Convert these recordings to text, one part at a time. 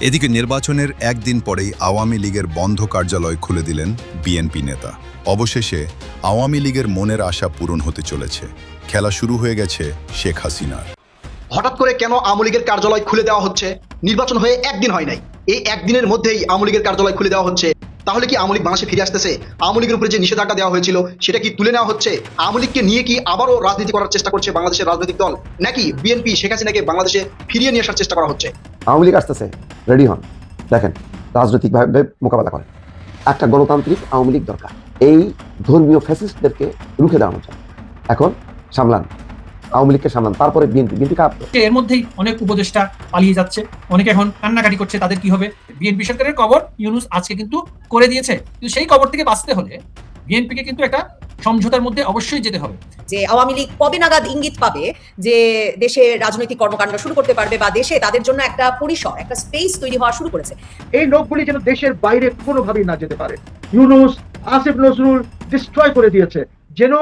এদিকে নির্বাচনের একদিন পরেই আওয়ামী লীগের বন্ধ কার্যালয় খুলে দিলেন বিএনপি নেতা। অবশেষে আওয়ামী লীগের মনের আশা পূরণ হতে চলেছে। খেলা শুরু হয়ে গেছে শেখ হাসিনার। হঠাৎ করে কেন আওয়ামী লীগের কার্যালয় খুলে দেওয়া হচ্ছে? নির্বাচন হয়ে একদিন হয় নাই, এই একদিনের মধ্যেই আওয়ামী লীগের কার্যালয় খুলে দেওয়া হচ্ছে। তাহলে কি আওয়ামী লীগ বাংলাদেশে ফিরে আসতেছে? আওয়ামী লীগের উপরে যে নিষেধাজ্ঞা দেওয়া হয়েছিল সেটা কি তুলে নেওয়া হচ্ছে? আওয়ামী লীগকে নিয়ে কি আবারও রাজনীতি করার চেষ্টা করছে বাংলাদেশের রাজনৈতিক দল, নাকি বিএনপি শেখ হাসিনাকে বাংলাদেশে ফিরিয়ে নিয়ে আসার চেষ্টা করা হচ্ছে? আওয়ামী লীগ আসতেছে, রেডি হন। দেখেন, রাজনৈতিকভাবে মোকাবেলা করেন। একটা গণতান্ত্রিক আওয়ামী লীগ দরকার। এই ধর্মীয় ফ্যাসিস্টদেরকে রুখে দেওয়ানো চায়। এখন সামলান, আওয়ামী লীগকে সামলান, তারপরে বিএনপি কাঁপবে। এর মধ্যেই অনেক উপদেষ্টা পালিয়ে যাচ্ছে, অনেকে এখন কান্নাকাটি করছে, তাদের কি হবে? বিএনপি সরকারের কবর ইউনূস আজকে কিন্তু করে দিয়েছে, কিন্তু সেই কবর থেকে বাঁচতে হলে বিএনপিকে কিন্তু একটা সমঝোতার মধ্যে অবশ্যই যেতে হবে। যে আওয়ামী লীগ কবে নাগাদ ইঙ্গিত পাবে যে দেশে রাজনৈতিক কর্মকাণ্ড শুরু করতে পারবে বা দেশে তাদের জন্য একটা পরিসর, একটা স্পেস তৈরি হওয়া শুরু করেছে? এই লোকগুলি যেন দেশের বাইরে কোনোভাবেই না যেতে পারে। ইউনূস, আসিফ নজরুল ডিস্ট্রয় করে দিয়েছে। যেন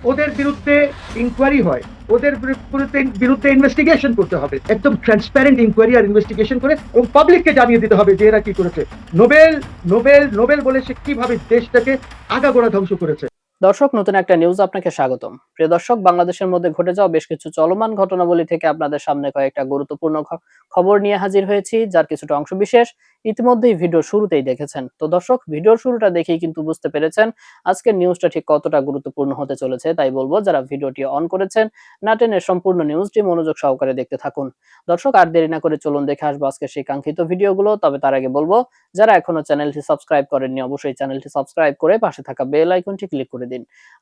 ওদের বিরুদ্ধে ইনকোয়ারি হয়, ওদের বিরুদ্ধে ইনভেস্টিগেশন করতে হবে, একদম ট্রান্সপারেন্ট ইনকোয়ারি আর ইনভেস্টিগেশন করে এবং পাবলিককে জানিয়ে দিতে হবে যে এরা কি করেছে। নোবেল নোবেল নোবেল বলে সে কিভাবে দেশটাকে আগাগোড়া ধ্বংস করেছে। দর্শক, নতুন একটা নিউজ আপনাকে স্বাগতম। প্রিয় দর্শক, বাংলাদেশের মধ্যে ঘটে যাওয়া বেশ কিছু চলমান ঘটনাবলী থেকে আপনাদের সামনে কয়েকটা গুরুত্বপূর্ণ খবর নিয়ে হাজির হয়েছি, যার কিছুটা অংশবিশেষ ইতিমধ্যেই ভিডিওর শুরুতেই দেখেছেন। তো দর্শক, ভিডিওর শুরুটা দেখেই কিন্তু বুঝতে পেরেছেন আজকের নিউজটা ঠিক কতটা গুরুত্বপূর্ণ হতে চলেছে। তাই বলবো, যারা ভিডিওটি অন করেছেন না টেনে সম্পূর্ণ নিউজটি মনোযোগ সহকারে দেখতে থাকুন। দর্শক, আর দেরি না করে চলুন দেখে আসবো আজকে সেই কাঙ্ক্ষিত ভিডিওগুলো। তবে তার আগে বলবো, যারা এখনো চ্যানেলটি সাবস্ক্রাইব করেননি অবশ্যই চ্যানেলটি সাবস্ক্রাইব করে পাশে থাকা বেল আইকনটি ক্লিক করে দিন।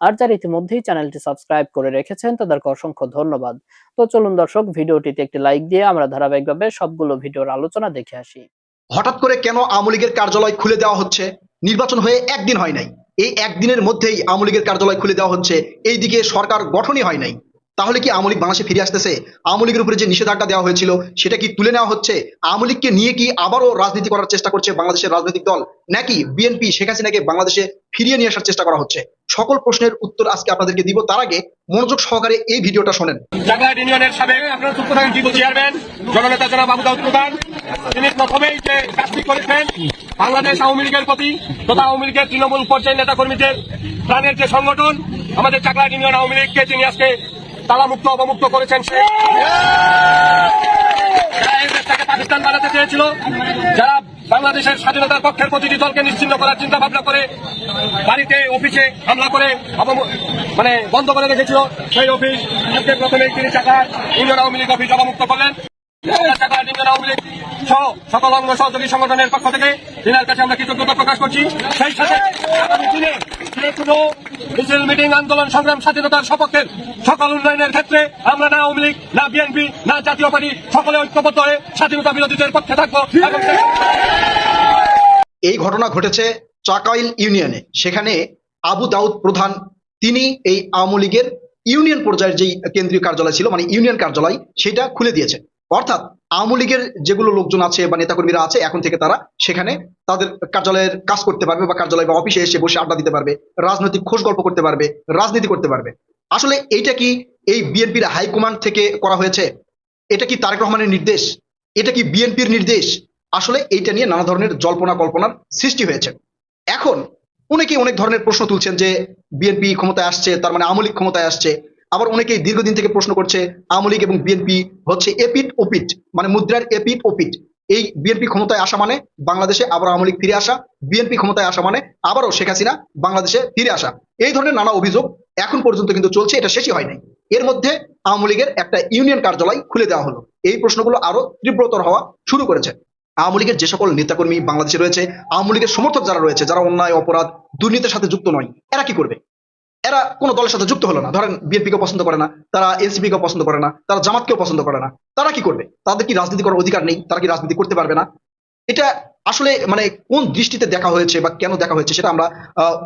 আর যারা ইতিমধ্যেই চ্যানেলটি সাবস্ক্রাইব করে রেখেছেন তাদেরকে অসংখ্য ধন্যবাদ। তো চলুন দর্শক, ভিডিওটিতে একটি লাইক দিয়ে আমরা ধারাবাহিকভাবে সবগুলো ভিডিওর আলোচনা দেখে আসি। হঠাৎ করে কেন আওয়ামী লীগের কার্যালয় খুলে দেওয়া হচ্ছে? নির্বাচন হয়ে একদিন হয় নাই, এই একদিনের মধ্যেই আওয়ামী লীগের কার্যালয় খুলে দেওয়া হচ্ছে। এইদিকে সরকার গঠনই হয় নাই। তাহলে কি আওয়ামী লীগ বাংলাদেশে ফিরে আসতেছে? আওয়ামী লীগের উপরে যে নিষেধাজ্ঞা দেওয়া হয়েছিল সেটা কি তুলে নেওয়া হচ্ছে? আওয়ামী লীগকে নিয়ে কি আবারও রাজনীতি করার চেষ্টা করছে বাংলাদেশের রাজনৈতিক দল, নাকি বিএনপি শেখ হাসিনাকে বাংলাদেশে ফিরিয়ে নিয়ে আসার চেষ্টা করা হচ্ছে? সকল প্রশ্নের উত্তর আজকে আপনাদেরকে দিব। তার আগে মনোযোগ সহকারে এই ভিডিওটা শোনেন। চাকলাট ইউনিয়নের সাবেক চেয়ারম্যান জননেতা জনাব আবু দাউদ প্রধান, তিনি প্রথমেই যে কাজটি করেছেন বাংলাদেশ আওয়ামী লীগের প্রতি তথা আওয়ামী লীগের তৃণমূল পর্যায়ের নেতা কর্মীদের প্রাণের যে সংগঠন আমাদের চাকলাট ইউনিয়ন আওয়ামী লীগকে তিনি আজকে তালামুক্ত অবমুক্ত করেছেন। যারা পাকিস্তান বানাতে চেয়েছিল, যারা বাংলাদেশের স্বাধীনতার পক্ষের প্রতিটি দলকে নিশ্চিহ্ন করার চিন্তা ভাবনা করে বাড়িতে অফিসে হামলা করে বন্ধ করে রেখেছিল, সেই অফিস আজকে প্রথমেই তিনি চাকলাট ইউনিয়ন আওয়ামী লীগ অফিস অবমুক্ত করলেন। চাকলাট ইউনিয়ন আওয়ামী লীগ সহ সকল অঙ্গ সহযোগী সংগঠনের পক্ষ থেকে তিনার কাছে আমরা কৃতজ্ঞতা প্রকাশ করছি। সেই সাথে আগামী দিনে যে কোনো মিছিল, মিটিং, আন্দোলন, সংগ্রাম, স্বাধীনতার সপক্ষের সকল উন্নয়নের ক্ষেত্রে আমরা না আওয়ামী লীগ, না বিএনপি, না জাতীয় পার্টি সকলে ঐক্যবদ্ধ হয়ে স্বাধীনতা বিরোধীদের পক্ষে থাকবো। এই ঘটনা ঘটেছে চাকাইল ইউনিয়নে। সেখানে আবু দাউদ প্রধান তিনি এই আওয়ামী লীগের ইউনিয়ন পর্যায়ের যেই কেন্দ্রীয় কার্যালয় ছিল, মানে ইউনিয়ন কার্যালয়, সেটা খুলে দিয়েছে। অর্থাৎ আওয়ামী লীগের যেগুলো লোকজন আছে বা নেতাকর্মীরা আছে, এখন থেকে তারা সেখানে তাদের কার্যালয়ের কাজ করতে পারবে বা কার্যালয় বা অফিসে এসে বসে আড্ডা দিতে পারবে, রাজনৈতিক খোঁজ গল্প করতে পারবে, রাজনীতি করতে পারবে। আসলে এইটা কি এই বিএনপির হাইকমান্ড থেকে করা হয়েছে? এটা কি তারেক রহমানের নির্দেশ? এটা কি বিএনপির নির্দেশ? আসলে এইটা নিয়ে নানা ধরনের জল্পনা কল্পনার সৃষ্টি হয়েছে। এখন অনেকেই অনেক ধরনের প্রশ্ন তুলছেন যে বিএনপি ক্ষমতায় আসছে, তার মানে আওয়ামী লীগ ক্ষমতায় আসছে। আবার অনেকেই দীর্ঘদিন থেকে প্রশ্ন করছে আওয়ামী লীগ এবং বিএনপি হচ্ছে এপিট ওপিট, মানে মুদ্রার এপিট ওপিট। এই বিএনপি ক্ষমতায় আসা মানে বাংলাদেশে আবার আওয়ামী লীগ ফিরে আসা, বিএনপি ক্ষমতায় আসা মানে আবারও শেখ হাসিনা বাংলাদেশে ফিরে আসা। এই ধরনের নানা অভিযোগ এখন পর্যন্ত কিন্তু চলছে, এটা শেষই হয় নাই। এর মধ্যে আওয়ামী লীগের একটা ইউনিয়ন কার্যালয় খুলে দেওয়া হলো। এই প্রশ্নগুলো আরো তীব্রতর হওয়া শুরু করেছে। আওয়ামী লীগের যে সকল নেতাকর্মী বাংলাদেশে রয়েছে, আওয়ামী লীগের সমর্থক যারা রয়েছে, যারা অন্যায়, অপরাধ, দুর্নীতির সাথে যুক্ত নয়, এরা কি করবে? এরা কোনো দলের সাথে যুক্ত হলো না, ধরেন বিএনপিকে পছন্দ করে না, তারা এনসিপি কে পছন্দ করে না, তারা জামাতকেও পছন্দ করে না, তারা কি করবে? তাদের কি রাজনীতি করার অধিকার নেই? তারা কি রাজনীতি করতে পারবে না? এটা আসলে মানে কোন দৃষ্টিতে দেখা হয়েছে বা কেন দেখা হয়েছে সেটা আমরা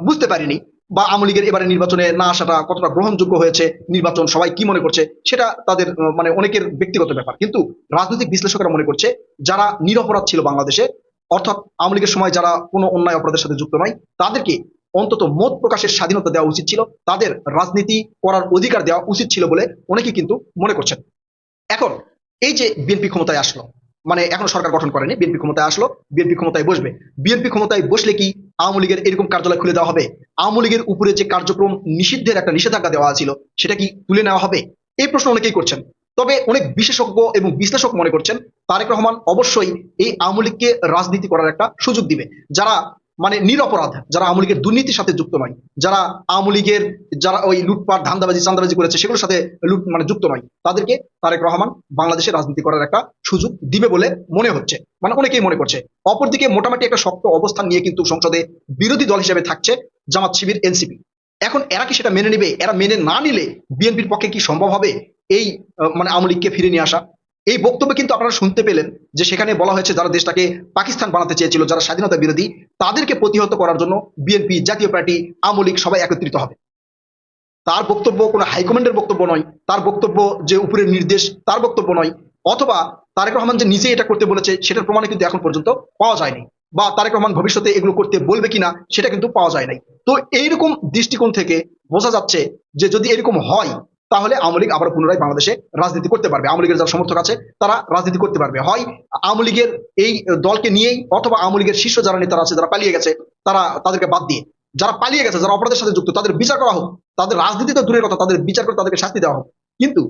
বুঝতে পারিনি। বা আওয়ামী লীগের এবারে নির্বাচনে না আসাটা কতটা গ্রহণযোগ্য হয়েছে, নির্বাচন সবাই কি মনে করছে সেটা তাদের মানে অনেকের ব্যক্তিগত ব্যাপার। কিন্তু রাজনৈতিক বিশ্লেষকরা মনে করছে যারা নিরপরাধ ছিল বাংলাদেশে, অর্থাৎ আওয়ামী লীগের সময় যারা কোনো অন্যায় অপরাধের সাথে যুক্ত নয়, তাদেরকে অন্তত মত প্রকাশের স্বাধীনতা দেওয়া উচিত ছিল, তাদের রাজনীতি করার অধিকার দেওয়া উচিত ছিল বলে অনেকেই কিন্তু মনে করছেন। এখন এই যে বিএনপি ক্ষমতায় আসলো, মানে এখনো সরকার গঠন করেনি, বিএনপি ক্ষমতায় আসলো, বিএনপি ক্ষমতায় বসবে। বিএনপি ক্ষমতায় বসলে কি আওয়ামী লীগের এরকম কার্যালয় খুলে দেওয়া হবে? আওয়ামী লীগের উপরে যে কার্যক্রম নিষিদ্ধের একটা নিষেধাজ্ঞা দেওয়া ছিল সেটা কি তুলে নেওয়া হবে? এই প্রশ্ন অনেকেই করছেন। তবে অনেক বিশেষজ্ঞ এবং বিশ্লেষক মনে করছেন তারেক রহমান অবশ্যই এই আওয়ামী লীগকে রাজনীতি করার একটা সুযোগ দিবে। যারা মানে নিরপরাধ, যারা আওয়ামী লীগের দুর্নীতির সাথে যুক্ত নয়, যারা আওয়ামী লীগের যারা ওই লুটপাট ধান্দাবাজি চান্দাবাজি করেছে সেগুলোর সাথে যুক্ত নয়, তাদেরকে তারেক রহমান বাংলাদেশে রাজনীতি করার একটা সুযোগ দিবে বলে মনে হচ্ছে, মানে অনেকেই মনে করছে। অপরদিকে মোটামুটি একটা শক্ত অবস্থান নিয়ে কিন্তু সংসদে বিরোধী দল হিসেবে থাকছে জামাত শিবির, এনসিপি। এখন এরা কি সেটা মেনে নেবে? এরা মেনে না নিলে বিএনপির পক্ষে কি সম্ভব হবে এই মানে আওয়ামী লীগকে ফিরে নিয়ে আসা? এই বক্তব্য কিন্তু আপনারা শুনতে পেলেন যে সেখানে বলা হয়েছে যারা দেশটাকে পাকিস্তান বানাতে চেয়েছিল, যারা স্বাধীনতা বিরোধী, তাদেরকে প্রতিহত করার জন্য বিএনপি, জাতীয় পার্টি, আওয়ামী লীগ সবাই একত্রিত হবে। তার বক্তব্য কোনো হাইকমান্ডের বক্তব্য নয়, তার বক্তব্য যে উপরের নির্দেশ তার বক্তব্য নয়, অথবা তারেক রহমান যে নিজে এটা করতে বলেছে সেটার প্রমাণ কিন্তু এখন পর্যন্ত পাওয়া যায়নি, বা তারেক রহমান ভবিষ্যতে এগুলো করতে বলবে কিনা সেটা কিন্তু পাওয়া যায় নাই। তো এইরকম দৃষ্টিকোণ থেকে বোঝা যাচ্ছে যে যদি এরকম হয় তাহলে আওয়ামী লীগ আবার পুনরায় বাংলাদেশে রাজনীতি করতে পারবে। আওয়ামী লীগের যারা সমর্থক আছে তারা রাজনীতি করতে পারবে, হয় আওয়ামী লীগের এই দলকে নিয়েই, অথবা আওয়ামী লীগের শীর্ষ যারা নেতারা আছে যারা পালিয়ে গেছে তাদেরকে বাদ দিয়ে, যারা পালিয়ে গেছে, যারা অপরাধের সাথে যুক্ত, তাদের বিচার করা হোক। তাদের রাজনীতি তো দূরের কথা, তাদের বিচার করে তাদেরকে শাস্তি দেওয়া হোক। কিন্তু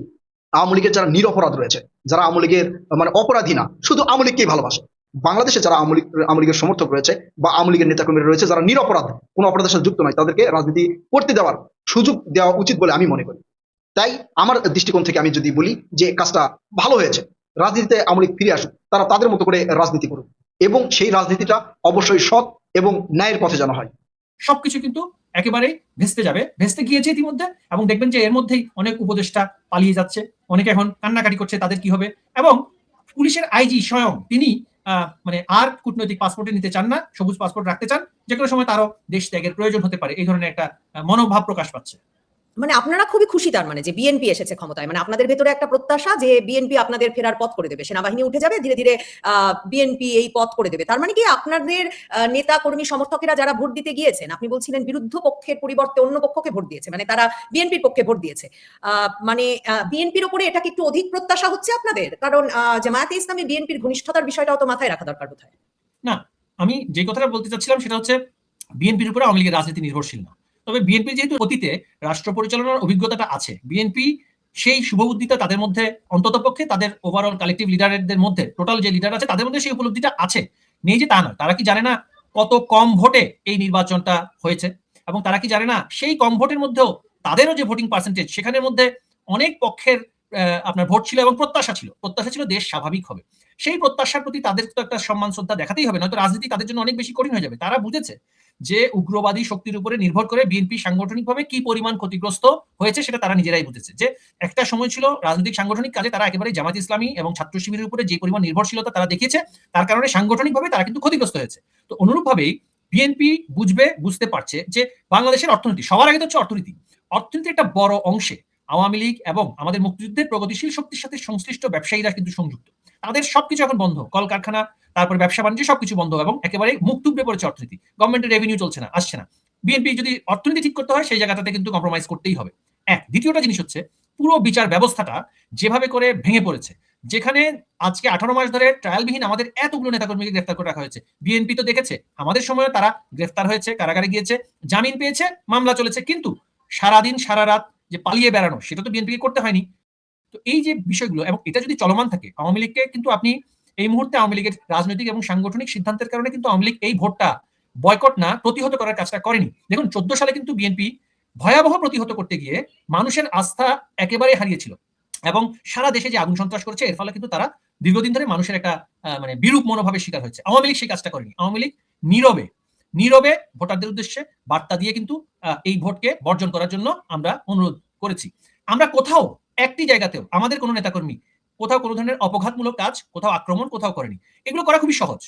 আওয়ামী লীগের যারা নিরপরাধ রয়েছে, যারা আওয়ামী লীগের মানে অপরাধী না, শুধু আওয়ামী লীগকেই ভালোবাসে, বাংলাদেশে যারা আওয়ামী লীগের সমর্থক রয়েছে বা আওয়ামী লীগের নেতাকর্মীরা রয়েছে যারা নিরপরাধ, কোনো অপরাধের সাথে যুক্ত নয়, তাদেরকে রাজনীতি করতে দেওয়ার সুযোগ দেওয়া উচিত বলে আমি মনে করি। তাই আমার দৃষ্টিকোণ থেকে আমি যদি বলি যে কাজটা ভালো হয়েছে, রাজনীতিতে আওয়ামী লীগ ফিরে আসুক, তারা তাদের মতো করে রাজনীতি করুক, এবং সেই রাজনীতিটা অবশ্যই সৎ এবং ন্যায়ের পথে যেন হয়। সবকিছু কিন্তু একেবারে ভেস্তে যাবে, ভেস্তে গিয়েছে ইতিমধ্যে, এবং দেখবেন যে এর মধ্যেই অনেক উপদেষ্টা পালিয়ে যাচ্ছে, অনেকে এখন কান্নাকাটি করছে তাদের কি হবে। এবং পুলিশের আইজি স্বয়ং তিনি মানে আর কূটনৈতিক পাসপোর্টে নিতে চান না, সবুজ পাসপোর্ট রাখতে চান, যে কোনো সময় তারও দেশ ত্যাগের প্রয়োজন হতে পারে, এই ধরনের একটা মনোভাব প্রকাশ পাচ্ছে। মানে আপনারা খুবই খুশি তার মানে যে বিএনপি এসেছে ক্ষমতায়, মানে আপনাদের ভেতরে একটা প্রত্যাশা যে বিএনপি আপনাদের ফেরার পথ করে দেবে, সেনাবাহিনী উঠে যাবে, ধীরে ধীরে বিএনপি এই পথ করে দেবে। তার মানে কি আপনাদের নেতা কর্মী সমর্থকেরা যারা ভোট দিতে গিয়েছেন, আপনি বলছিলেন বিরুদ্ধ পক্ষের পরিবর্তে অন্য পক্ষকে ভোট দিয়েছে, মানে তারা বিএনপির পক্ষে ভোট দিয়েছে, মানে বিএনপির উপরে এটা কি একটু অধিক প্রত্যাশা হচ্ছে আপনাদের? কারণ জামায়াতে ইসলামী বিএনপির ঘনিষ্ঠতার বিষয়টাও তো মাথায় রাখা দরকার বোধহয়। না, আমি যে কথাটা বলতে চাচ্ছিলাম সেটা হচ্ছে বিএনপির উপরে আওয়ামী লীগের রাজনীতি নির্ভরশীল না। তবে বিএনপি যেহেতু অতীতে রাষ্ট্র পরিচালনার অভিজ্ঞতাটা আছে, বিএনপি সেই শুভবুদ্ধিটা তাদের মধ্যে, অন্ততপক্ষে তাদের ওভারঅল কালেকটিভ লিডারদের মধ্যে, টোটাল যে লিডার আছে তাদের মধ্যে সেই উপলব্ধিটা আছে, নেই যে তা নয়। তারা কি জানে না কত কম ভোটে এই নির্বাচনটা হয়েছে? এবং তারা কি জানে না সেই কম ভোটের মধ্যেও তাদেরও যে ভোটিং পার্সেন্টেজ, সেখানের মধ্যে অনেক পক্ষের আপনার ভোট ছিল এবং প্রত্যাশা ছিল দেশ স্বাভাবিক হবে। সেই প্রত্যাশার প্রতি তাদের তো একটা সম্মান শ্রদ্ধা দেখাতেই হবে, নয়তো রাজনীতি তাদের জন্য অনেক বেশি কঠিন হয়ে যাবে। তারা বুঝেছে যে উগ্রবাদী শক্তির উপরে নির্ভর করে বিএনপি সাংগঠনিকভাবে কি পরিমাণ ক্ষতিগ্রস্ত হয়েছে সেটা তারা নিজেরাই বুঝেছে। যে একটা সময় ছিল রাজনৈতিক সাংগঠনিক কাজে তারা একেবারে জামাত ইসলামী এবং ছাত্র শিবিরের উপরে যে পরিমাণ নির্ভরশীলতা তারা দেখিয়েছে, তার কারণে সাংগঠনিকভাবে তারা কিন্তু ক্ষতিগ্রস্ত হয়েছে। তো অনুরূপভাবেই বিএনপি বুঝতে পারছে যে বাংলাদেশের অর্থনীতি, সবার আগে তো হচ্ছে অর্থনীতির একটা বড় অংশে আওয়ামী লীগ এবং আমাদের মুক্তিযুদ্ধের প্রগতিশীল শক্তির সাথে সংশ্লিষ্ট ব্যবসায়ীরা কিন্তু সংযুক্ত। তাদের সবকিছু এখন বন্ধ, কলকারখানা, তারপরে ব্যবসা বাণিজ্য সবকিছু বন্ধ, এবং একেবারে মুখ টুকরে পড়েছে অর্থনীতি। গভর্নমেন্টের রেভিনিউ চলছে না, আসছে না। বিএনপি যদি অর্থনীতি ঠিক করতে হয় সেই জায়গাটাতে কিন্তু কম্প্রোমাইজ করতেই হবে। দ্বিতীয়টা জিনিস হচ্ছে পুরো বিচার ব্যবস্থাটা যেভাবে করে ভেঙে পড়েছে, যেখানে আজকে 18 মাস ধরে ট্রায়ালবিহীন আমাদের এতগুলো নেতাকর্মীকে গ্রেফতার করে রাখা হয়েছে। বিএনপি তো দেখেছে আমাদের সময় তারা গ্রেফতার হয়েছে, কারাগারে গিয়েছে, জামিন পেয়েছে, মামলা চলেছে, কিন্তু সারাদিন সারা রাত যে পালিয়ে বেড়ানো সেটা তো বিএনপিকে করতে হয়নি। তো এই যে বিষয়গুলো, এবং এটা যদি চলমান থাকে, আওয়ামী লীগকে কিন্তু আপনি এই মুহূর্তে আওয়ামী লীগের রাজনৈতিক এবং সাংগঠনিক সিদ্ধান্তের কারণে কিন্তু আওয়ামী লীগ এই ভোটটা বয়কট না প্রতিহত করার কাজটা করেনি। দেখুন 14 সালে কিন্তু বিএনপি ভয়াবহ প্রতিহত করতে গিয়ে মানুষের আস্থা একেবারে হারিয়েছিল, এবং সারা দেশে যে আগুন সন্ত্রাস করেছে এর ফলে কিন্তু তারা দীর্ঘদিন ধরে মানুষের একটা মানে বিরূপ মনোভাবের শিকার হয়েছে। আওয়ামী লীগ সেই কাজটা করেনি। আওয়ামী লীগ নীরবে ভোটারদের উদ্দেশ্যে বার্তা দিয়ে কিন্তু এই ভোটকে বর্জন করার জন্য আমরা অনুরোধ করেছি। আমরা কোথাও একটি জায়গাতেও আমাদের কোনো নেতাকর্মী কোথাও কোনো ধরনের অপঘাতমূলক কাজ, কোথাও আক্রমণ কোথাও করেনি। এগুলো করা খুবই সহজ।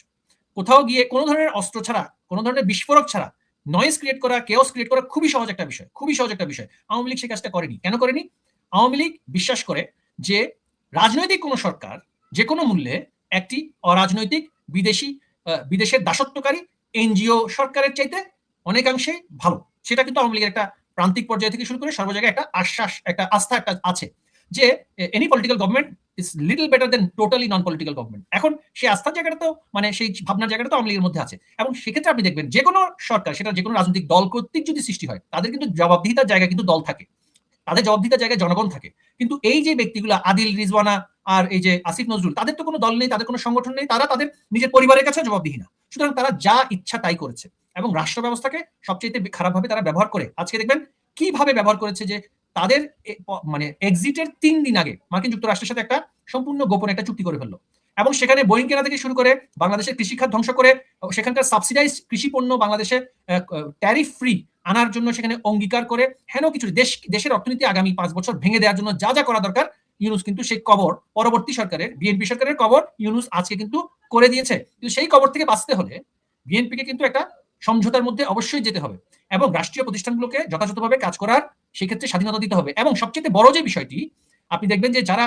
কোথাও গিয়ে কোনো ধরনের অস্ত্র ছাড়া, কোনো ধরনের বিস্ফোরক ছাড়া নয়েজ ক্রিয়েট করা, কেওস ক্রিয়েট করা খুবই সহজ একটা বিষয়। আওয়ামী লীগ সেই কাজটা করেনি। কেন করেনি? আওয়ামী লীগ বিশ্বাস করে যে রাজনৈতিক কোনো সরকার যে কোনো মূল্যে একটি অরাজনৈতিক বিদেশের দাসত্বকারী এনজিও সরকারের চাইতে অনেকাংশে ভালো। সেটা কিন্তু আওয়ামী লীগের একটা প্রান্তিক পর্যায় থেকে শুরু করে সর্ব জায়গায় একটা আস্থা একটা আছে যে any political government is little better then totally non political government. এখন সেই আস্থার জায়গাটা তো মানে সেই ভাবনার জায়গাটা তো আওয়ামী লীগের মধ্যে আছে, এবং সেক্ষেত্রে আপনি দেখবেন যে কোনো সরকার, সেটা যে কোনো রাজনৈতিক দল কর্তৃক যদি সৃষ্টি হয়, তাদের কিন্তু জবাবদিহিতার জায়গায় কিন্তু দল থাকে, তাদের জবাবদিহিতার জায়গায় জনগণ থাকে। কিন্তু এই যে ব্যক্তিগুলো আদিল, রিজওয়ানা আর এই যে আসিফ নজরুল, তাদের তো কোনো দল নেই, তাদের কোনো সংগঠন নেই, তারা তাদের নিজের পরিবারের কাছে জবাবদিহি না। সুতরাং তারা যা ইচ্ছা তাই করেছে, এবং রাষ্ট্র ব্যবস্থাকে সবচেয়ে খারাপভাবে তারা ব্যবহার করে। আজকে দেখবেন কিভাবে ব্যবহার করেছে, যে তাদের মানে এক্সিটের 3 দিন আগে মার্কিন যুক্তরাষ্ট্রের সাথে একটা সম্পূর্ণ গোপন একটা চুক্তি করে ফেললো, এবং সেখানে বোয়িং কেনা থেকে শুরু করে বাংলাদেশের কৃষিখাত ধ্বংস করে সেখানকার সাবসিডাইজ কৃষি পণ্য বাংলাদেশে ট্যারিফ ফ্রি আনার জন্য সেখানে অঙ্গীকার করে হেন কিছু দেশের অর্থনীতি আগামী 5 বছর ভেঙে দেওয়ার জন্য যা যা করা দরকার, ইউনূস কিন্তু সেই কবর, পরবর্তী সরকারের বিএনপি সরকারের কবর ইউনূস আজকে কিন্তু করে দিয়েছে। কিন্তু সেই কবর থেকে বাঁচতে হলে বিএনপিকে কিন্তু একটা সমঝোতার মধ্যে অবশ্যই যেতে হবে, এবং রাষ্ট্রীয় প্রতিষ্ঠানগুলোকে যথাযথভাবে কাজ করার সেক্ষেত্রে স্বাধীনতা দিতে হবে। এবং সবচেয়ে বড় যে বিষয়টি, আপনি দেখবেন যে যারা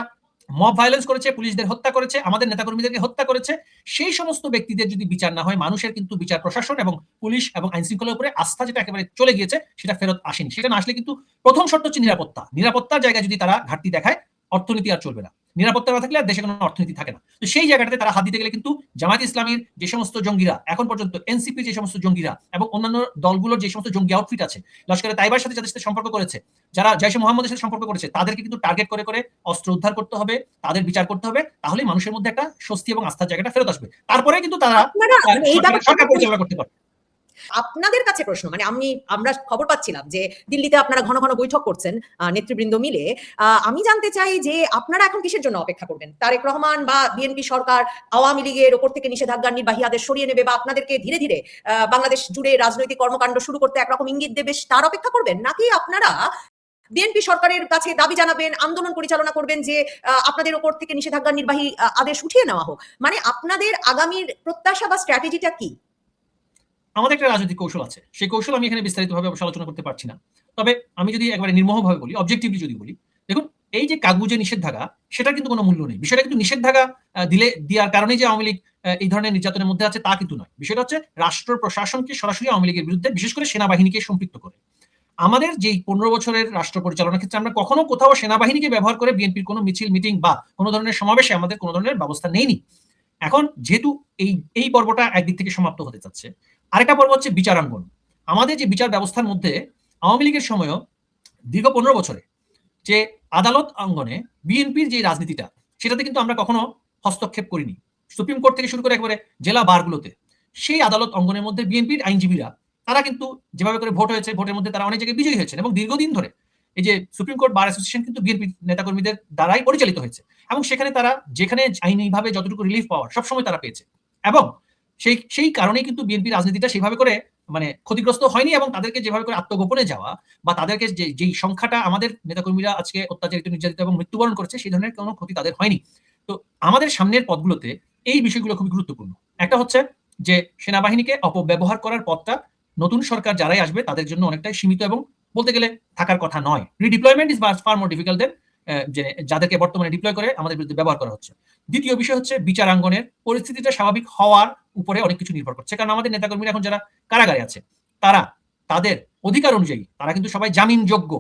মব ভায়োলেন্স করেছে, পুলিশদের হত্যা করেছে, আমাদের নেতাকর্মীদেরকে হত্যা করেছে, সেই সমস্ত ব্যক্তিদের যদি বিচার না হয়, মানুষের কিন্তু বিচার প্রশাসন এবং পুলিশ এবং আইন শৃঙ্খলার উপরে আস্থা যেটা একেবারে চলে গিয়েছে, সেটা ফেরত আসেনি। সেটা না আসলে কিন্তু প্রথম শর্ত হচ্ছে নিরাপত্তা। নিরাপত্তার জায়গায় যদি তারা ঘাটতি দেখায়, অর্থনীতি আর চলবে না। নিরাপত্তা না থাকলে আর দেশে কোনো অর্থনীতি থাকে না। তো সেই জায়গাটাতে তারা হাত দিতে গেলে কিন্তু জামায়াত ইসলামীর যে সমস্ত জঙ্গিরা এখন পর্যন্ত, এনসিপির যে সমস্ত জঙ্গিরা এবং অন্যান্য দলগুলোর যে সমস্ত জঙ্গি আউটফিট আছে, লস্করে তাইবার সাথে যাদের সাথে সম্পর্ক করেছে, যারা জৈশে মোহাম্মদের সাথে সম্পর্ক করেছে, তাদেরকে কিন্তু টার্গেট করে করে অস্ত্র উদ্ধার করতে হবে, তাদের বিচার করতে হবে। তাহলে মানুষের মধ্যে একটা স্বস্তি এবং আস্থার জায়গাটা ফেরত আসবে। তারপরে কিন্তু তারা সরকার পরিচালনা করতে পারবে। আপনাদের কাছে প্রশ্ন, মানে আমরা খবর পাচ্ছিলাম যে দিল্লিতে আপনারা ঘন ঘন বৈঠক করছেন নেতৃবৃন্দ মিলে। আমি জানতে চাই যে আপনারা এখন কিসের জন্য অপেক্ষা করবেন? তারেক রহমান বা বিএনপি সরকার আওয়ামী লীগের ওপর থেকে নিষেধাজ্ঞার নির্বাহী আদেশ সরিয়ে নেবে, বা আপনাদেরকে ধীরে ধীরে বাংলাদেশ জুড়ে রাজনৈতিক কর্মকাণ্ড শুরু করতে একরকম ইঙ্গিত দেবে, তার অপেক্ষা করবেন? নাকি আপনারা বিএনপি সরকারের কাছে দাবি জানাবেন, আন্দোলন পরিচালনা করবেন যে আপনাদের ওপর থেকে নিষেধাজ্ঞার নির্বাহী আদেশ উঠিয়ে নেওয়া হোক? মানে আপনাদের আগামীর প্রত্যাশা বা স্ট্র্যাটেজিটা কি? আমাদের একটা রাজনৈতিক কৌশল আছে, সেই কৌশল আমি এখানে বিস্তারিতভাবে আলোচনা করতে পারছি না। তবে আমি যদি একবারে নির্মোহভাবে বলি, অবজেক্টিভলি যদি বলি, দেখুন এই যে কাগুজে নিষেধাজ্ঞা, সেটা কিন্তু কোনো মূল্য নেই। বিষয়টা কিন্তু নিষেধাজ্ঞা দেওয়ার কারণে যে আওয়ামী লীগ এই ধরনের নির্যাতনের মধ্যে আছে তা কিন্তু নয়। বিষয়টা হচ্ছে রাষ্ট্র প্রশাসনকে সরাসরি আওয়ামী লীগের বিরুদ্ধে, বিশেষ করে সেনাবাহিনীকে সম্পৃক্ত করে। আমাদের যেই 15 বছরের রাষ্ট্র পরিচালনার ক্ষেত্রে আমরা কখনো কোথাও সেনাবাহিনীকে ব্যবহার করে বিএনপির কোনো মিছিল, মিটিং বা কোনো ধরনের সমাবেশে আমাদের কোনো ধরনের ব্যবস্থা নেইনি। এখন যেহেতু এই পর্বটা একদিক থেকে সমাপ্ত হতে যাচ্ছে, আরেকটা পর্ব হচ্ছে বিচারাঙ্গন। আমাদের যে বিচার ব্যবস্থার মধ্যে আওয়ামী লীগের সময়ও দীর্ঘ 15 বছরে যে আদালত অঙ্গনে বিএনপির যে রাজনীতিটা, সেটাতে কিন্তু আমরা কখনো হস্তক্ষেপ করিনি। সুপ্রিম কোর্ট থেকে শুরু করে একেবারে জেলা বারগুলোতে সেই আদালত অঙ্গনের মধ্যে বিএনপির আইনজীবীরা, তারা কিন্তু যেভাবে করে ভোট হয়েছে, ভোটের মধ্যে তারা অনেক জায়গায় বিজয়ী হয়েছেন, এবং দীর্ঘদিন ধরে এই যে সুপ্রিম কোর্ট বার অ্যাসোসিয়েশন কিন্তু বিএনপি নেতাকর্মীদের দ্বারাই পরিচালিত হয়েছে, এবং সেখানে তারা যেখানে আইনিভাবে যতটুকু রিলিফ পাওয়ার সবসময় তারা পেয়েছে, এবং সেই কারণেই কিন্তু বিএনপি রাজনীতিটা সেভাবে করে মানে ক্ষতিগ্রস্ত হয়নি, এবং তাদেরকে যেভাবে করে আত্মগোপনে যাওয়া বা তাদেরকে যেই সংখ্যাটা আমাদের নেতাকর্মীরা আজকে অত্যাচারিত, নির্যাতিত এবং মৃত্যুবরণ করেছে, সেই ধরনের কোনো ক্ষতি তাদের হয়নি। তো আমাদের সামনের পথগুলোতে এই বিষয়গুলো খুবই গুরুত্বপূর্ণ। একটা হচ্ছে যে সেনাবাহিনীকে অপব্যবহার করার পথটা নতুন সরকার যারাই আসবে তাদের জন্য অনেকটাই সীমিত, এবং বলতে গেলে থাকার কথা নয়। রিডিপ্লয়মেন্ট ইজ ফার মোর ডিফিকাল্ট দেন যে যাদেরকে বর্তমানে ডিপ্লয় করে আমাদের বিরুদ্ধে ব্যবহার করা হচ্ছে। দ্বিতীয় বিষয় হচ্ছে বিচারাঙ্গনের পরিস্থিতিটা স্বাভাবিক হওয়ার উপরে অনেক কিছু নির্ভর করছে, কারণ আমাদের নেতাকর্মীরা এখন যারা কারাগারে আছে, তারা তাদের অধিকার অনুযায়ী তারা কিন্তু সবাই জামিনযোগ্য।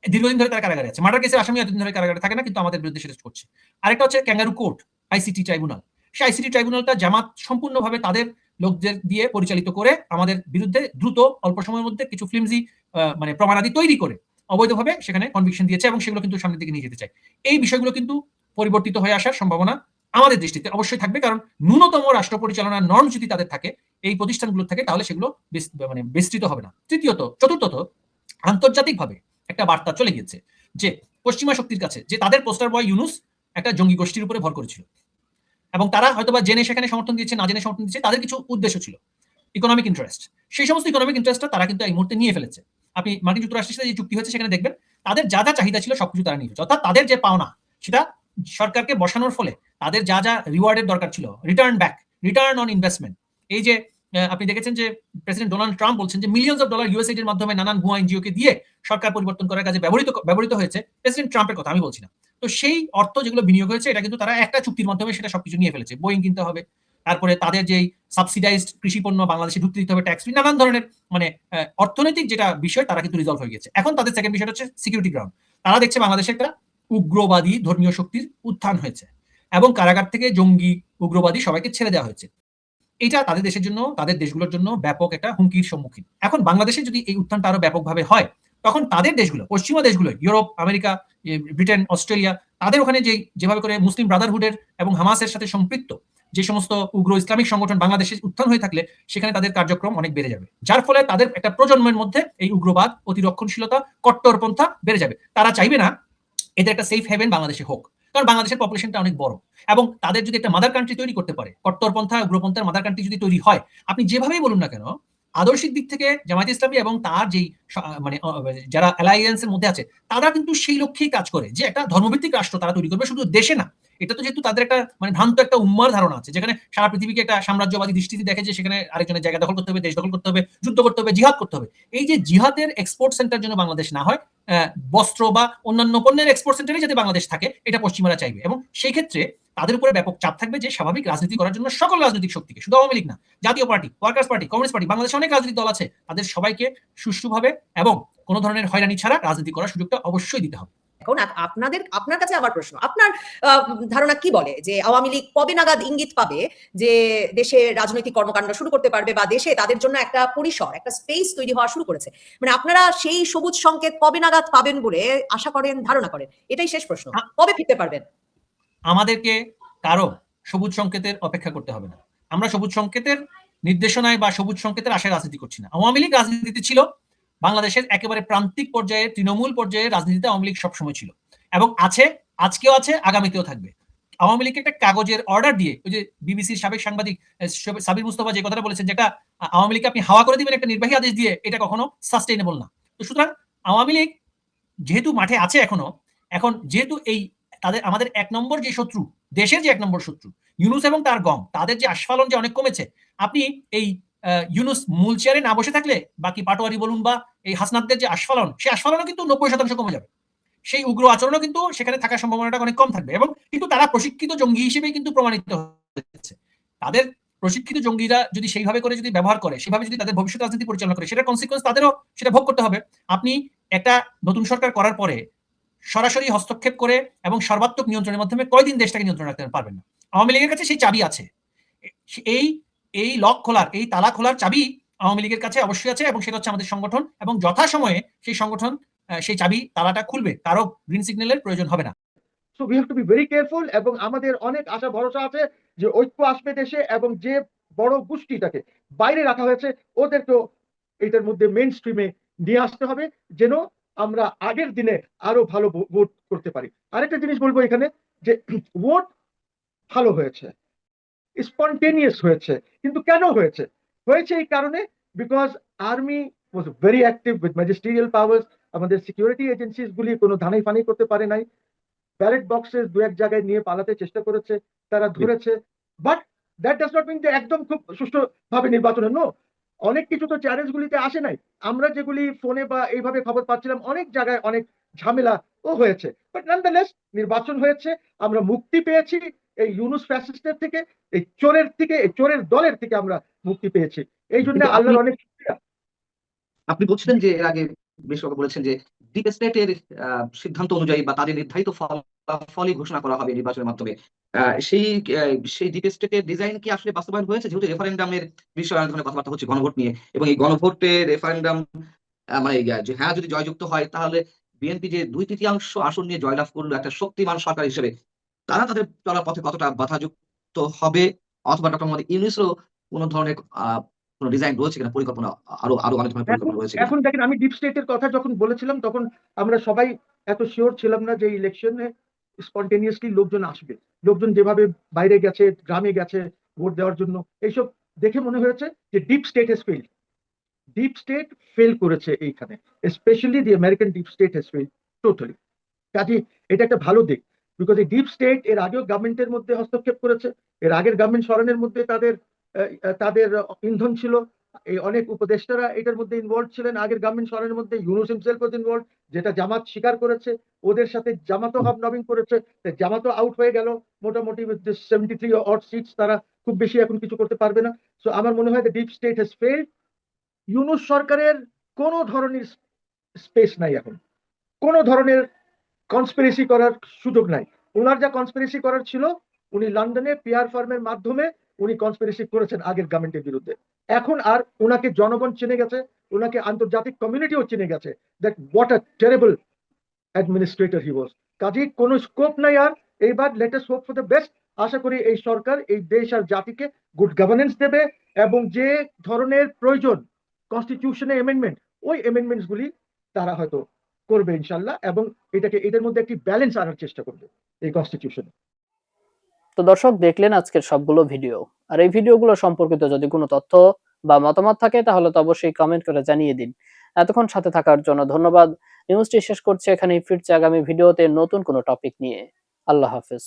দীর্ঘদিন ধরে তারা কারাগারে আছে। মার্ডার কেসের আসামি এতদিন ধরে কারাগারে থাকে না, কিন্তু আমাদের বিরুদ্ধে সেটা করছে। আরেকটা হচ্ছে ক্যাঙ্গারু কোর্ট, আইসিটি ট্রাইব্যুনাল। সেই আইসিটি ট্রাইব্যুনালটা জামাত সম্পূর্ণভাবে তাদের লোকদের দিয়ে পরিচালিত করে আমাদের বিরুদ্ধে দ্রুত অল্প সময়ের মধ্যে কিছু ফ্লিমজি মানে প্রমাণাদি তৈরি করে অবৈধভাবে সেখানে কনভিকশন দিয়েছে, এবং সেগুলো কিন্তু সামনের দিকে নিয়ে যেতে চায়। এই বিষয়গুলো কিন্তু পরিবর্তিত হয়ে আসার সম্ভাবনা আমাদের দৃষ্টিতে অবশ্যই থাকবে, কারণ ন্যূনতম রাষ্ট্র পরিচালনার নর্ম যদি তাদের থাকে, এই প্রতিষ্ঠানগুলো থাকে, তাহলে সেগুলো মানে বিস্তৃত হবে না। চতুর্থত আন্তর্জাতিকভাবে একটা বার্তা চলে গিয়েছে যে পশ্চিমা শক্তির কাছে, যে তাদের পোস্টার বয় ইউনূস একটা জঙ্গি গোষ্ঠীর উপরে ভর করেছিল, এবং তারা হয়তোবা জেনে সেখানে সমর্থন দিয়েছে, না জেনে সমর্থন দিয়েছে, তাদের কিছু উদ্দেশ্য ছিল, ইকোনমিক ইন্টারেস্ট। সেই সমস্ত ইকোনমিক ইন্টারেস্টটা তারা কিন্তু এই মুহূর্তে নিয়ে ফেলেছে। আপনি মার্কিন যুক্তরাষ্ট্রের সাথে যে চুক্তি হয়েছে সেখানে দেখবেন তাদের যা যা চাহিদা ছিল সবকিছু তারা নিয়ে ফেলেছে। অর্থাৎ তাদের যে পাওনা সেটা সরকারকে বসানোর ফলে তাদের যা যা রিওয়ার্ডের দরকার ছিল, রিটার্ন অন ইনভেস্টমেন্ট, এই যে আপনি দেখেছেন যে প্রেসিডেন্ট ডোনাল্ড ট্রাম্প বলছেন যে মিলিয়নস অফ ডলার ইউএসএইড এর মাধ্যমে নানান ভুয়া এনজিওকে দিয়ে সরকার পরিবর্তন করার কাজে ব্যবহৃত হয়েছে। প্রেসিডেন্ট ট্রাম্পের কথা আমি বলছি না। তো সেই অর্থ যেগুলো বিনিয়োগ হয়েছে, এটা কিন্তু তারা একটা চুক্তির মাধ্যমে সেটা সবকিছু নিয়ে ফেলেছে। বোয়িং কিনতে হবে, তারপরে তাদের যেই সাবসিডাইজড কৃষি পণ্য বাংলাদেশে ঢুকতে দিতে হবে, ট্যাক্স ফ্রি, নানান ধরনের মানে অর্থনৈতিক যেটা বিষয় তারা কিন্তু রিজলভ হয়ে গেছে। এখন তাদের সেকেন্ড বিষয়টা হচ্ছে সিকিউরিটি গ্রাউন্ড। তারা দেখছে বাংলাদেশে একটা উগ্রবাদী ধর্মীয় শক্তির উত্থান হয়েছে, এবং কারাগার থেকে জঙ্গি উগ্রবাদী সবাইকে ছেড়ে দেওয়া হয়েছে। এটা তাদের দেশের জন্য, তাদের দেশগুলোর জন্য ব্যাপক একটা হুমকির সম্মুখীন। এখন বাংলাদেশে যদি এই উত্থানটা আরো ব্যাপকভাবে হয়, তখন তাদের দেশগুলো, পশ্চিমা দেশগুলো, ইউরোপ, আমেরিকা, ব্রিটেন, অস্ট্রেলিয়া, তাদের ওখানে যেভাবে করে মুসলিম ব্রাদারহুডের এবং হামাসের সাথে সম্পৃক্ত যে সমস্ত উগ্র ইসলামিক সংগঠন বাংলাদেশে উত্থান হয়ে থাকলে সেখানে তাদের কার্যক্রম অনেক বেড়ে যাবে, যার ফলে তাদের একটা প্রজন্মের মধ্যে এই উগ্রবাদ, অতিরক্ষণশীলতা, কট্টরপন্থা বেড়ে যাবে। তারা চাইবে না এদের একটা সেফ হেভেন বাংলাদেশে হোক, কারণ বাংলাদেশের পপুলেশনটা অনেক বড়, এবং তাদের যদি একটা মাদার কান্ট্রি তৈরি করতে পারে, কট্টরপন্থা উগ্রপন্থার মাদার কান্ট্রি যদি তৈরি হয়, আপনি যেভাবেই বলুন না কেন, আদর্শিক দিক থেকে জামায়াত ইসলামী এবং তার যেই মানে যারা অ্যালায়েন্সের মধ্যে আছে, তারা কিন্তু সেই লক্ষ্যেই কাজ করে যে একটা ধর্মভিত্তিক রাষ্ট্র তারা তৈরি করবে, শুধু দেশে না। এটা তো যেহেতু তাদের একটা মানে ভ্রান্ত একটা উম্মার ধারণা আছে, যেখানে সারা পৃথিবীকে একটা সাম্রাজ্যবাদী দৃষ্টিতে দেখে যে সেখানে আরেকজনের জায়গা দখল করতে হবে, দেশ দখল করতে হবে, যুদ্ধ করতে হবে, জিহাদ করতে হবে। এই যে জিহাদের এক্সপোর্ট সেন্টার জন্য বাংলাদেশ না হয়, বস্ত্র বা অন্যান্য পণ্যের এক্সপোর্ট সেন্টারে যাতে বাংলাদেশ থাকে, এটা পশ্চিমারা চাইবে, এবং সেই ক্ষেত্রে তাদের উপরে ব্যাপক চাপ থাকবে যে স্বাভাবিক রাজনীতি করার জন্য সকল রাজনৈতিক শক্তিকে, শুধু আওয়ামী লীগ না, জাতীয় party, workers party, communist party, বাংলাদেশে অনেক রাজনৈতিক দল আছে, তাদের সবাইকে সুষ্ঠুভাবে এবং কোনো ধরনের হয়রানি ছাড়া রাজনীতি করার সুযোগটা অবশ্যই দিতে হবে। এখন আপনার কাছে আবার প্রশ্ন, আপনার ধারণা কি বলে যে আওয়ামী লীগ কবে নাগাদ ইঙ্গিত পাবে যে দেশে রাজনৈতিক কর্মকাণ্ড শুরু করতে পারবে, বা দেশে তাদের জন্য একটা পরিসর, একটা স্পেস তৈরি হওয়া শুরু করেছে? মানে আপনারা সেই সবুজ সংকেত কবে নাগাদ পাবেন বলে আশা করেন, ধারণা করেন? এটাই শেষ প্রশ্ন, কবে ফিরতে পারবেন? আমাদেরকে কারো সবুজ সংকেতের অপেক্ষা করতে হবে না। আমরা সবুজ সংকেতের নির্দেশনায় বা সবুজ সংকেতের আশায় রাজনীতি করছি না। আওয়ামী লীগ রাজনীতিতে ছিল, বাংলাদেশের একেবারে প্রান্তিক পর্যায়ে, তৃণমূল পর্যায়ে রাজনীতিতে আওয়ামী লীগ সবসময় ছিল এবং আছে, আজকেও আছে, আগামীতেও থাকবে। আওয়ামী লীগকে একটা কাগজের অর্ডার দিয়ে, ওই যে বিবিসির সাবেক সাংবাদিক সাবির মুস্তফা যে কথাটা বলেছেন, যে একটা আওয়ামী লীগকে আপনি হাওয়া করে দিবেন একটা নির্বাহী আদেশ দিয়ে, এটা কখনো সাস্টেইনেবল না। তো সুতরাং আওয়ামী লীগ যেহেতু মাঠে আছে এখনো, এখন যেহেতু এই তাদের আমাদের এক নম্বর যে শত্রু, দেশের যে এক নম্বর শত্রু ইউনুস এবং তার গং, তাদের যে আস্ফালন যে অনেক কমেছে, আপনি এই ইউনুস মূল চেয়ারে না বসে থাকলে বাকি পাটোয়ারি বলুন বা এই হাসনাতদের যে আস্ফালন, সেই আস্ফালনও কিন্তু 90% কমে যাবে। সেই উগ্র আচরণও কিন্তু সেখানে থাকার সম্ভাবনাটা অনেক কম থাকবে, এবং কিন্তু তারা প্রশিক্ষিত জঙ্গি হিসেবে কিন্তু প্রমাণিত হচ্ছে। তাদের প্রশিক্ষিত জঙ্গিরা যদি সেইভাবে করে যদি ব্যবহার করে, সেভাবে যদি তাদের ভবিষ্যৎ রাজনীতি পরিচালনা করে, সেটার কনসিকুয়েন্স তাদেরও সেটা ভোগ করতে হবে। আপনি একটা নতুন সরকার করার পরে সরাসরি হস্তক্ষেপ করে এবং সর্বাত্মক নিয়ন্ত্রণের মাধ্যমে কয়দিন দেশটাকে নিয়ন্ত্রণ রাখতে পারবেন না। আওয়ামী লীগের কাছে সেই চাবি আছে, এই এই লক খোলার, এই তালা খোলার চাবি আওয়ামী লীগের কাছে অবশ্যই আছে, এবং সেটা হচ্ছে আমাদের সংগঠন, এবং যথাসময়ে সেই সংগঠন সেই চাবি তালাটা খুলবে, কারো গ্রিন সিগন্যালের প্রয়োজন হবে না। So we have to be very careful, এবং আমাদের অনেক আশা ভরসা আছে যে ঐক্য আসবে দেশে, এবং যে বড় গোষ্ঠীটাকে বাইরে রাখা হয়েছে ওদেরকেও এটার মধ্যে মেইন স্ট্রিমে নিয়ে আসতে হবে, যেন আমরা আগের দিনে আরো ভালো ভোট করতে পারি। আরেকটা জিনিস বলবো এখানে, যে ভোট ভালো হয়েছে, স্পন্টেনিয়াস হয়েছে, কিন্তু কেন হয়েছে? হয়েছে এই কারণে, because army was very active with magisterial powers. আমাদের সিকিউরিটি এজেন্সিস গুলি কোনো ধানাই ফানি করতে পারে নাই, ব্যালট বক্সে দু এক জায়গায় নিয়ে পালাতে চেষ্টা করেছে, তারা ধরেছে, but that does not mean যে একদম খুব সুষ্ঠুভাবে নির্বাচনের। নো, অনেক কিছু তো চ্যালেঞ্জ গুলিতে আসে নাই। আমরা যেগুলি ফোনে বা এইভাবে খবর পাচ্ছিলাম, অনেক জায়গায় অনেক ঝামেলা ও হয়েছে, বাট নানদালেস নির্বাচন হয়েছে, আমরা মুক্তি পেয়েছি এই ইউনুস ফ্যাসিস্টের থেকে, এই চোরের থেকে, এই চোরের দলের থেকে আমরা মুক্তি পেয়েছি। এই জন্য আল্লাহর অনেক শুকরিয়া। আপনি বলছিলেন যে এর আগে বেশ কয়েকবার বলেছেন যে ডিপ স্টেটের সিদ্ধান্ত অনুযায়ী বা তাদের নির্ধারিত ফলই ঘোষণা করা হবে নির্বাচনের মাধ্যমে। সেই ডিপ স্টেটের ডিজাইন কি আসলে বাস্তবায়ন হয়েছে? যেহেতু রেফারেন্ডামের বিষয়ে অনেক ধরনের কথাবার্তা হচ্ছে গণভোট নিয়ে, এবং এই গণভোটে রেফারেন্ডাম মানে যে হ্যাঁ যদি জয়যুক্ত হয়, তাহলে বিএনপি যে 2/3 আসন নিয়ে জয়লাভ করলো একটা শক্তিমান সরকার হিসেবে, তারা তাদের চলার পথে কতটা বাধাযুক্ত হবে, অথবা ডক্টর মোহাম্মদ ইউনূসেরও কোন ধরনের কোনো ডিজাইন রয়েছে কিনা, পরিকল্পনা আরো অনেক ধরনের পরিকল্পনা রয়েছে কিনা? এখন দেখেন, আমি ডিপ স্টেটের কথা যখন বলেছিলাম তখন আমরা সবাই এত শিওর ছিলাম না যে ইলেকশনে স্পন্টেনিয়াসলি লোকজন আসবে। লোকজন যেভাবে বাইরে গেছে, গ্রামে গেছে ভোট দেওয়ার জন্য, এইসব দেখে মনে হয়েছে যে deep state has failed. Deep state fail করেছে এইখানে, specially the American deep state has failed totally. কাজে এটা একটা ভালো দিক, বিকজ এই ডিপ স্টেট এর আগেও গভর্নমেন্টের মধ্যে হস্তক্ষেপ করেছে, এর আগের গভর্নমেন্ট সরানোর মধ্যে তাদের ইন্ধন ছিল, এই অনেক উপদেষ্টারা এটার মধ্যে ইনভলভ ছিলেন আগের গভর্নমেন্ট সরানোর মধ্যে। ইউনূস হিমসেলফ ওয়াজ ইনভলভ, যেটা জামাত স্বীকার করেছে, ওদের সাথে জামাতও হবনবিং করেছে, জামাতও আউট হয়ে গেল মোটামুটি উইথ 73 অড সিটস, তারা খুব বেশি এখন কিছু করতে পারবে না। সো আমার মনে হয় deep state has failed. Yunus সরকারের কোনো ধরনের স্পেস নাই এখন, কোনো ধরনের কনস্পিরেসি করার সুযোগ নাই। ওনার যা কনস্পিরেসি করার ছিল উনি লন্ডনে পিআর ফার্মের মাধ্যমে উনি কনস্পিরেসি করেছেন আগের গভর্নমেন্টের বিরুদ্ধে। এখন আর ওনাকে জনগণ চিনে গেছে, ওনাকে আন্তর্জাতিক কমিউনিটিও চিনে গেছে that what a terrible administrator he was. কাজেই কোনো স্কোপ নাই আর। এইবার latest hope for the best. আশা করি এই সরকার এই দেশ আর জাতিকে গুড গভর্নেন্স দেবে এবং যে ধরনের প্রয়োজন কনস্টিটিউশনে এমেন্ডমেন্ট, ওই এমেন্ডমেন্টস গুলি তারা হয়তো করবে ইনশাল্লাহ, এবং এটাকে এদের মধ্যে একটি ব্যালেন্স আনার চেষ্টা করবে এই কনস্টিটিউশনে। তো দর্শক, দেখলেন আজকের সবগুলো ভিডিও। আর এই ভিডিওগুলো সম্পর্কিত যদি কোনো তথ্য বা মতামত থাকে তাহলে তো অবশ্যই কমেন্ট করে জানিয়ে দিন। এতক্ষণ সাথে থাকার জন্য ধন্যবাদ। নিউজটি শেষ করছি এখানেই, ফিরছে আগামী ভিডিওতে নতুন কোনো টপিক নিয়ে। আল্লাহ হাফেজ।